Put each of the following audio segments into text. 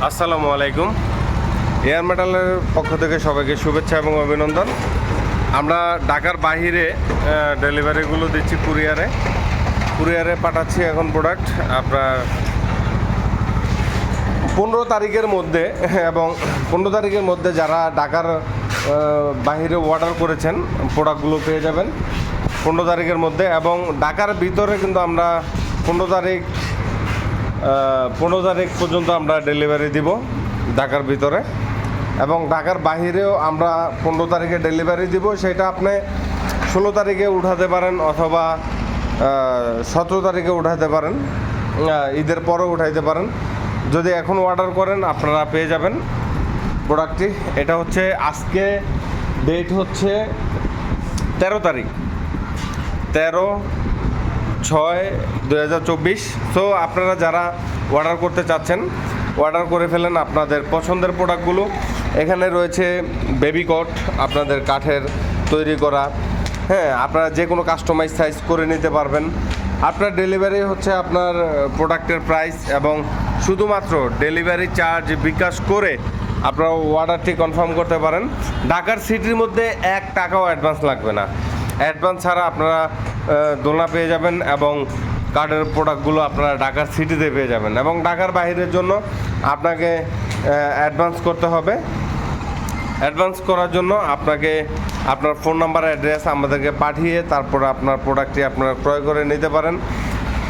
আসসালামু আলাইকুম। এয়ার মেটালের পক্ষ থেকে সবাইকে শুভেচ্ছা এবং অভিনন্দন। আমরা ঢাকার বাহিরে ডেলিভারিগুলো দিচ্ছি কুরিয়ারে পাঠাচ্ছি এখন প্রোডাক্ট আপনার 15 তারিখের মধ্যে এবং 15 তারিখের মধ্যে যারা ঢাকার বাহিরে অর্ডার করেছেন প্রোডাক্টগুলো পেয়ে যাবেন 15 তারিখের মধ্যে। এবং ঢাকার ভিতরে কিন্তু আমরা 15 তারিখ পর্যন্ত আমরা ডেলিভারি দিব ঢাকার ভিতরে, এবং ঢাকার বাহিরেও আমরা 15 তারিখে ডেলিভারি দিব। সেটা আপনি 16 তারিখে উঠাতে পারেন অথবা 17 তারিখে উঠাতে পারেন, ঈদের পরেও উঠাইতে পারেন। যদি এখন অর্ডার করেন আপনারা পেয়ে যাবেন প্রোডাক্টটি। এটা হচ্ছে আজকে ডেট হচ্ছে 13 তারিখ, 13/6/2024। সো আপনারা যারা অর্ডার করতে চাচ্ছেন অর্ডার করে ফেলেন আপনাদের পছন্দের প্রোডাক্টগুলো। এখানে রয়েছে বেবি কট আপনাদের কাঠের তৈরি করা, হ্যাঁ, আপনারা যে কোনো কাস্টমাইজ সাইজ করে নিতে পারবেন। আপনার ডেলিভারি হচ্ছে আপনার প্রোডাক্টের প্রাইস, এবং শুধুমাত্র ডেলিভারি চার্জ বিকাশ করে আপনারা অর্ডারটি কনফার্ম করতে পারেন। ঢাকার সিটির মধ্যে 1 টাকাও অ্যাডভান্স লাগবে না। অ্যাডভান্স ছাড়া আপনারা দোলনা পেয়ে যাবেন এবং কার্ডের প্রোডাক্টগুলো আপনারা ঢাকার সিটিতে পেয়ে যাবেন। এবং ঢাকার বাইরের জন্য আপনাকে অ্যাডভান্স করতে হবে। অ্যাডভান্স করার জন্য আপনাকে আপনার ফোন নাম্বার অ্যাড্রেস আমাদেরকে পাঠিয়ে তারপর আপনার প্রোডাক্টটি আপনারা ক্রয় করে নিতে পারেন।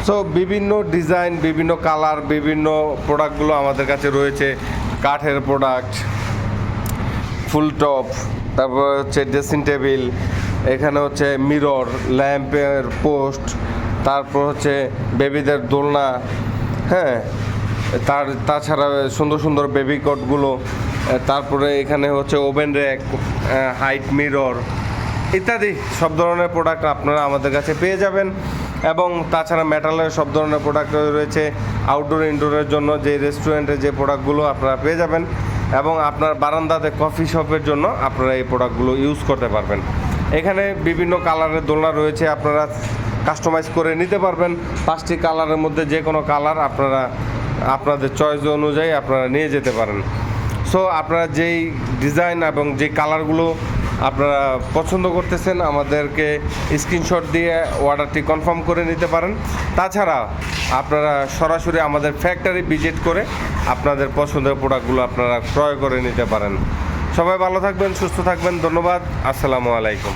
সো বিভিন্ন ডিজাইন, বিভিন্ন কালার, বিভিন্ন প্রোডাক্টগুলো আমাদের কাছে রয়েছে। কাঠের প্রোডাক্ট, ফুল টপ, তারপর হচ্ছে ড্রেসিং টেবিল, এখানে হচ্ছে মিরর, ল্যাম্পের পোস্ট, তারপর হচ্ছে বেবিদের দোলনা, হ্যাঁ, তাছাড়া সুন্দর সুন্দর বেবি কটগুলো, তারপরে এখানে হচ্ছে ওভেন র্যাক, হাইট মিরর ইত্যাদি সব ধরনের প্রোডাক্ট আপনারা আমাদের কাছে পেয়ে যাবেন। এবং তাছাড়া মেটালের সব ধরনের প্রোডাক্ট রয়েছে আউটডোর ইনডোরের জন্য, যে রেস্টুরেন্টে যে প্রোডাক্টগুলো আপনারা পেয়ে যাবেন। এবং আপনার বারান্দাতে কফি শপের জন্য আপনারা এই প্রোডাক্টগুলো ইউজ করতে পারবেন। এখানে বিভিন্ন কালারের দোলনা রয়েছে, আপনারা কাস্টমাইজ করে নিতে পারবেন। 5টি কালারের মধ্যে যে কোনো কালার আপনারা আপনাদের চয়েস অনুযায়ী আপনারা নিয়ে যেতে পারেন। সো আপনারা যেই ডিজাইন এবং যে কালারগুলো আপনারা পছন্দ করতেছেন আমাদেরকে স্ক্রিনশট দিয়ে অর্ডারটি কনফার্ম করে নিতে পারেন। তাছাড়া আপনারা সরাসরি আমাদের ফ্যাক্টরি ভিজিট করে আপনাদের পছন্দের প্রোডাক্টগুলো আপনারা ক্রয় করে নিতে পারেন। সবাই ভালো থাকবেন, সুস্থ থাকবেন। ধন্যবাদ। আসসালামু আলাইকুম।